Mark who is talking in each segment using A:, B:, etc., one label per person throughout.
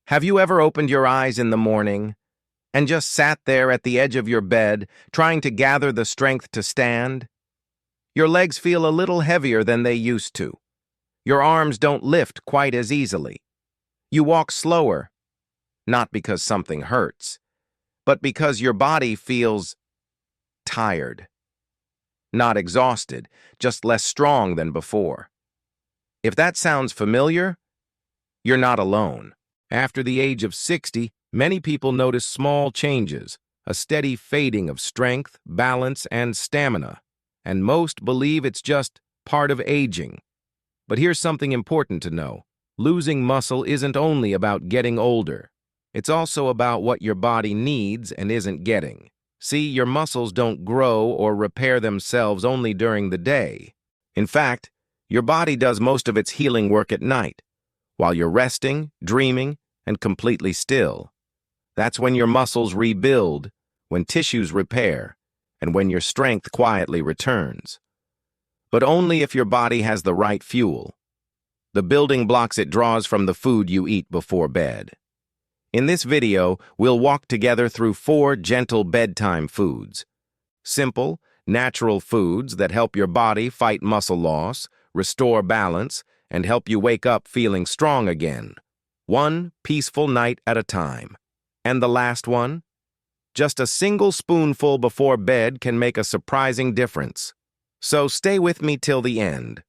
A: Have you ever opened your eyes in the morning and just sat there at the edge of your bed, trying to gather the strength to stand? Your legs feel a little heavier than they used to. Your arms don't lift quite as easily. You walk slower, not because something hurts, but because your body feels tired. Not exhausted, just less strong than before. If that sounds familiar, you're not alone. After the age of 60, many people notice small changes, a steady fading of strength, balance, and stamina, and most believe it's just part of aging. But here's something important to know. Losing muscle isn't only about getting older. It's also about what your body needs and isn't getting. See, your muscles don't grow or repair themselves only during the day. In fact, your body does most of its healing work at night, while you're resting, dreaming, and completely still. That's when your muscles rebuild, when tissues repair, and when your strength quietly returns. But only if your body has the right fuel, the building blocks it draws from the food you eat before bed. In this video, we'll walk together through 4 gentle bedtime foods. Simple, natural foods that help your body fight muscle loss, restore balance, and help you wake up feeling strong again. One peaceful night at a time. And the last one? Just a single spoonful before bed can make a surprising difference. So stay with me till the end,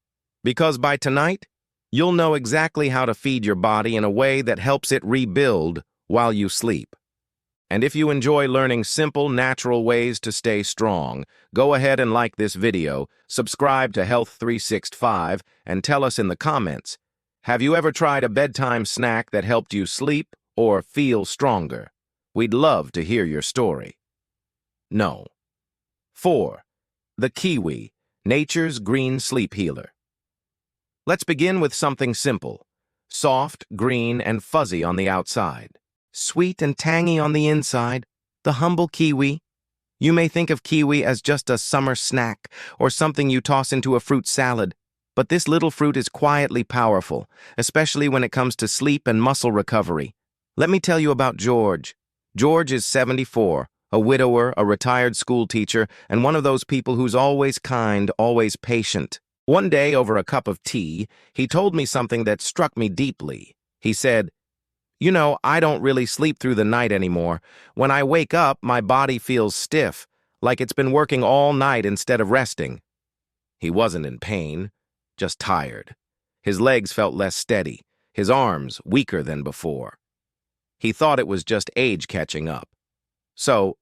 A: because by tonight, you'll know exactly how to feed your body in a way that helps it rebuild while you sleep. And if you enjoy learning simple, natural ways to stay strong, go ahead and like this video, subscribe to Health 365, and tell us in the comments, have you ever tried a bedtime snack that helped you sleep or feel stronger? We'd love to hear your story. No. 4. The Kiwi, nature's green sleep healer. Let's begin with something simple. Soft, green, and fuzzy on the outside. Sweet and tangy on the inside, the humble kiwi. You may think of kiwi as just a summer snack or something you toss into a fruit salad, but this little fruit is quietly powerful, especially when it comes to sleep and muscle recovery. Let me tell you about George. George is 74, a widower, a retired school teacher, and one of those people who's always kind, always patient. One day, over a cup of tea, he told me something that struck me deeply. He said, "You know, I don't really sleep through the night anymore. When I wake up, my body feels stiff, like it's been working all night instead of resting." He wasn't in pain, just tired. His legs felt less steady, his arms weaker than before. He thought it was just age catching up. So,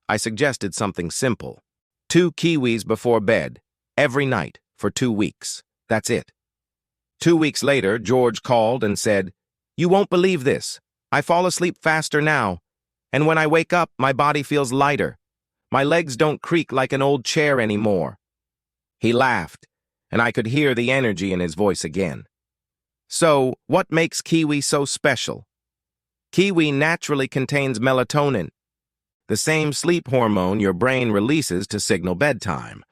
A: I suggested something simple. 2 kiwis before bed, every night, for 2 weeks. That's it. 2 weeks later, George called and said, "You won't believe this. I fall asleep faster now. And when I wake up, my body feels lighter. My legs don't creak like an old chair anymore." He laughed, and I could hear the energy in his voice again. So, what makes kiwi so special? Kiwi naturally contains melatonin, the same sleep hormone your brain releases to signal bedtime.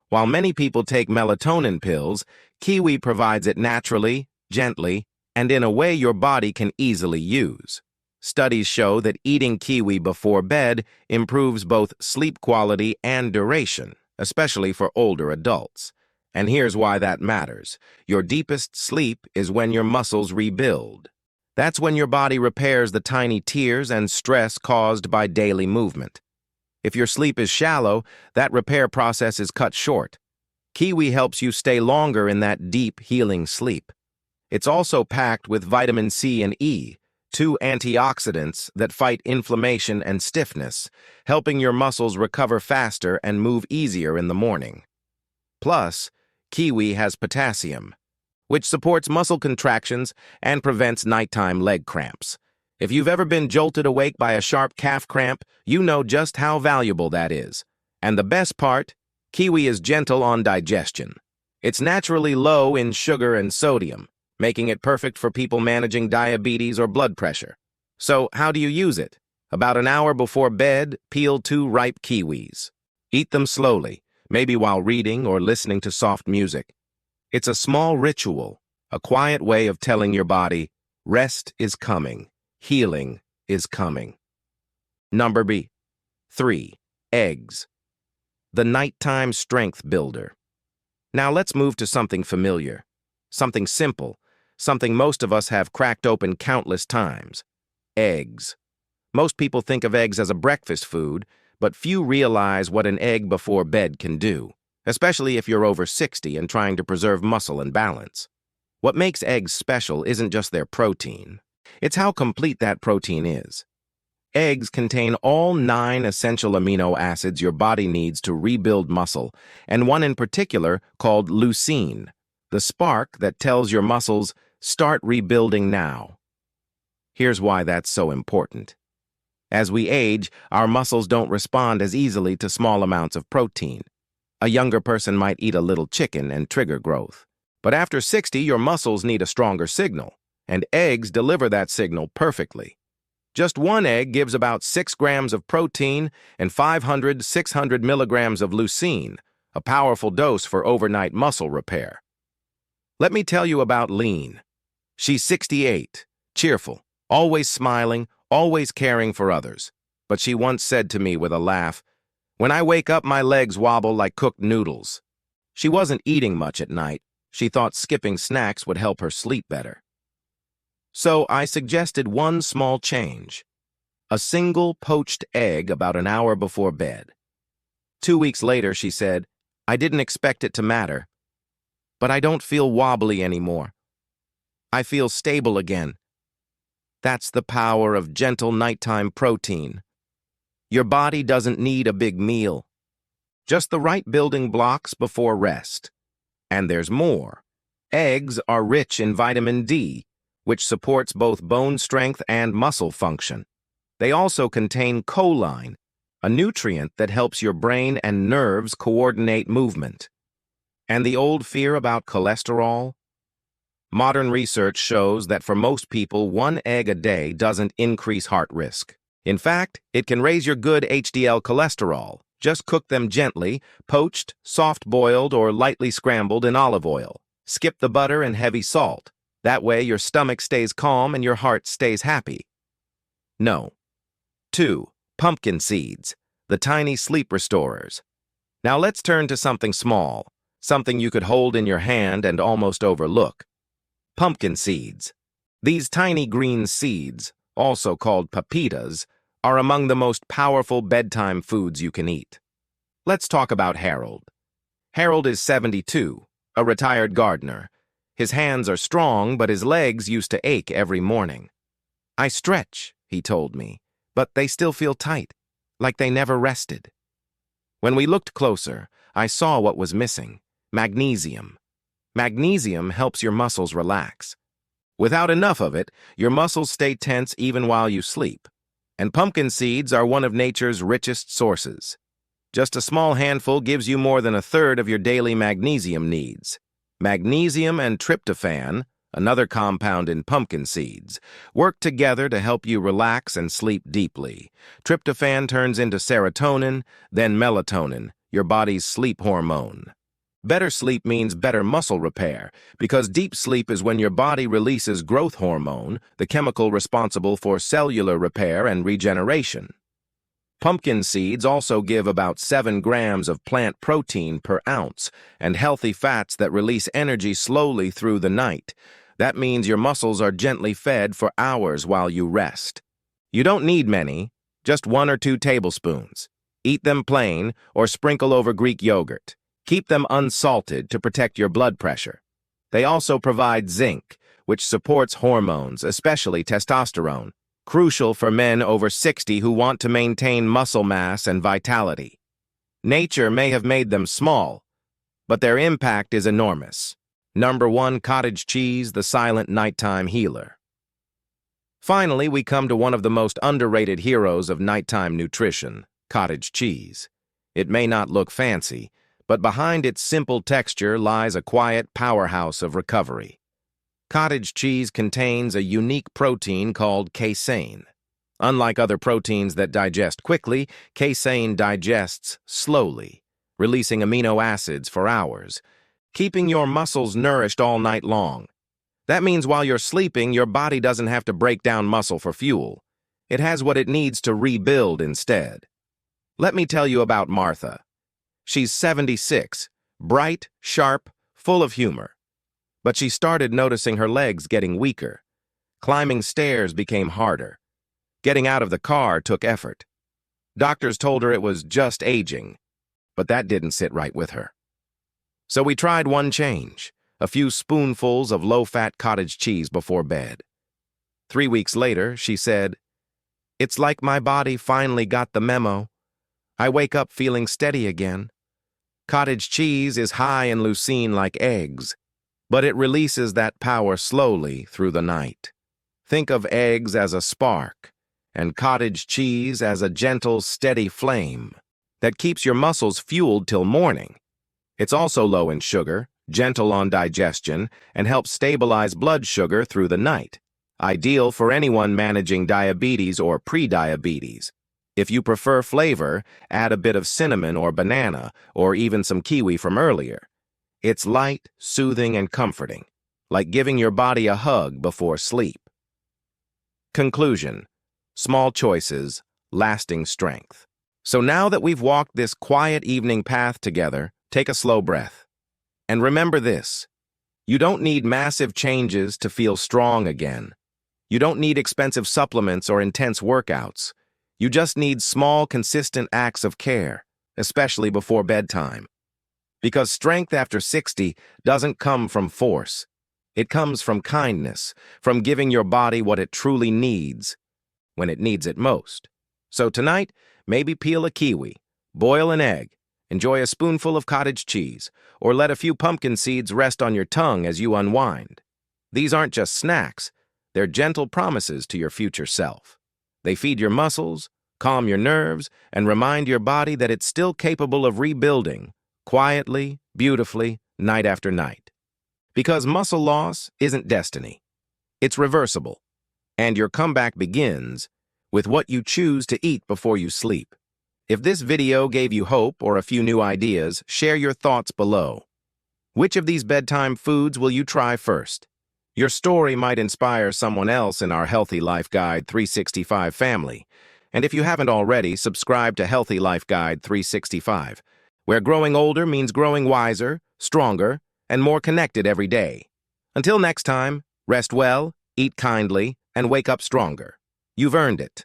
A: While many people take melatonin pills, kiwi provides it naturally, gently, and in a way your body can easily use. Studies show that eating kiwi before bed improves both sleep quality and duration, especially for older adults. And here's why that matters. Your deepest sleep is when your muscles rebuild. That's when your body repairs the tiny tears and stress caused by daily movement. If your sleep is shallow, that repair process is cut short. Kiwi helps you stay longer in that deep, healing sleep. It's also packed with vitamin C and E, 2 antioxidants that fight inflammation and stiffness, helping your muscles recover faster and move easier in the morning. Plus, kiwi has potassium, which supports muscle contractions and prevents nighttime leg cramps. If you've ever been jolted awake by a sharp calf cramp, you know just how valuable that is. And the best part, kiwi is gentle on digestion. It's naturally low in sugar and sodium, making it perfect for people managing diabetes or blood pressure. So, how do you use it? About an hour before bed, peel 2 ripe kiwis. Eat them slowly, maybe while reading or listening to soft music. It's a small ritual, a quiet way of telling your body, rest is coming, Healing is coming. Number B. 3. Eggs. The nighttime strength builder. Now let's move to something familiar, something simple, something most of us have cracked open countless times. Eggs. Most people think of eggs as a breakfast food, but few realize what an egg before bed can do, especially if you're over 60 and trying to preserve muscle and balance. What makes eggs special isn't just their protein. It's how complete that protein is. Eggs contain all 9 essential amino acids your body needs to rebuild muscle, and one in particular called leucine, the spark that tells your muscles, start rebuilding now. Here's why that's so important. As we age, our muscles don't respond as easily to small amounts of protein. A younger person might eat a little chicken and trigger growth. But after 60, your muscles need a stronger signal, and eggs deliver that signal perfectly. Just one egg gives about 6 grams of protein and 500–600 milligrams of leucine, a powerful dose for overnight muscle repair. Let me tell you about Lean. She's 68, cheerful, always smiling, always caring for others. But she once said to me with a laugh, "When I wake up, my legs wobble like cooked noodles." She wasn't eating much at night. She thought skipping snacks would help her sleep better. So I suggested one small change: a single poached egg about an hour before bed. 2 weeks later, she said, "I didn't expect it to matter, but I don't feel wobbly anymore. I feel stable again." That's the power of gentle nighttime protein. Your body doesn't need a big meal, just the right building blocks before rest. And there's more. Eggs are rich in vitamin D, which supports both bone strength and muscle function. They also contain choline, a nutrient that helps your brain and nerves coordinate movement. And the old fear about cholesterol? Modern research shows that for most people, 1 egg a day doesn't increase heart risk. In fact, it can raise your good HDL cholesterol. Just cook them gently, poached, soft-boiled, or lightly scrambled in olive oil. Skip the butter and heavy salt. That way your stomach stays calm and your heart stays happy. No. 2. Pumpkin seeds, the tiny sleep restorers. Now let's turn to something small, something you could hold in your hand and almost overlook. Pumpkin seeds. These tiny green seeds, also called pepitas, are among the most powerful bedtime foods you can eat. Let's talk about Harold. Harold is 72, a retired gardener. His hands are strong, but his legs used to ache every morning. "I stretch," he told me, "but they still feel tight, like they never rested." When we looked closer, I saw what was missing: magnesium. Magnesium helps your muscles relax. Without enough of it, your muscles stay tense even while you sleep. And pumpkin seeds are one of nature's richest sources. Just a small handful gives you more than 1/3 of your daily magnesium needs. Magnesium and tryptophan, another compound in pumpkin seeds, work together to help you relax and sleep deeply. Tryptophan turns into serotonin, then melatonin, your body's sleep hormone. Better sleep means better muscle repair, because deep sleep is when your body releases growth hormone, the chemical responsible for cellular repair and regeneration. Pumpkin seeds also give about 7 grams of plant protein per ounce and healthy fats that release energy slowly through the night. That means your muscles are gently fed for hours while you rest. You don't need many, just 1 or 2 tablespoons. Eat them plain or sprinkle over Greek yogurt. Keep them unsalted to protect your blood pressure. They also provide zinc, which supports hormones, especially testosterone, crucial for men over 60 who want to maintain muscle mass and vitality. Nature may have made them small, but their impact is enormous. Number 1, cottage cheese, the silent nighttime healer. Finally, we come to one of the most underrated heroes of nighttime nutrition, cottage cheese. It may not look fancy, but behind its simple texture lies a quiet powerhouse of recovery. Cottage cheese contains a unique protein called casein. Unlike other proteins that digest quickly, casein digests slowly, releasing amino acids for hours, keeping your muscles nourished all night long. That means while you're sleeping, your body doesn't have to break down muscle for fuel. It has what it needs to rebuild instead. Let me tell you about Martha. She's 76, bright, sharp, full of humor. But she started noticing her legs getting weaker. Climbing stairs became harder. Getting out of the car took effort. Doctors told her it was just aging, but that didn't sit right with her. So we tried one change, a few spoonfuls of low-fat cottage cheese before bed. 3 weeks later, she said, "It's like my body finally got the memo. I wake up feeling steady again. Cottage cheese is high in leucine like eggs, but it releases that power slowly through the night. Think of eggs as a spark, and cottage cheese as a gentle, steady flame that keeps your muscles fueled till morning. It's also low in sugar, gentle on digestion, and helps stabilize blood sugar through the night. Ideal for anyone managing diabetes or pre-diabetes. If you prefer flavor, add a bit of cinnamon or banana, or even some kiwi from earlier. It's light, soothing, and comforting, like giving your body a hug before sleep." Conclusion: small choices, lasting strength. So now that we've walked this quiet evening path together, take a slow breath. And remember this: you don't need massive changes to feel strong again. You don't need expensive supplements or intense workouts. You just need small, consistent acts of care, especially before bedtime. Because strength after 60 doesn't come from force. It comes from kindness, from giving your body what it truly needs, when it needs it most. So tonight, maybe peel a kiwi, boil an egg, enjoy a spoonful of cottage cheese, or let a few pumpkin seeds rest on your tongue as you unwind. These aren't just snacks, they're gentle promises to your future self. They feed your muscles, calm your nerves, and remind your body that it's still capable of rebuilding, quietly, beautifully, night after night. Because muscle loss isn't destiny. It's reversible. And your comeback begins with what you choose to eat before you sleep. If this video gave you hope or a few new ideas, share your thoughts below. Which of these bedtime foods will you try first? Your story might inspire someone else in our Healthy Life Guide 365 family. And if you haven't already, subscribe to Healthy Life Guide 365, where growing older means growing wiser, stronger, and more connected every day. Until next time, rest well, eat kindly, and wake up stronger. You've earned it.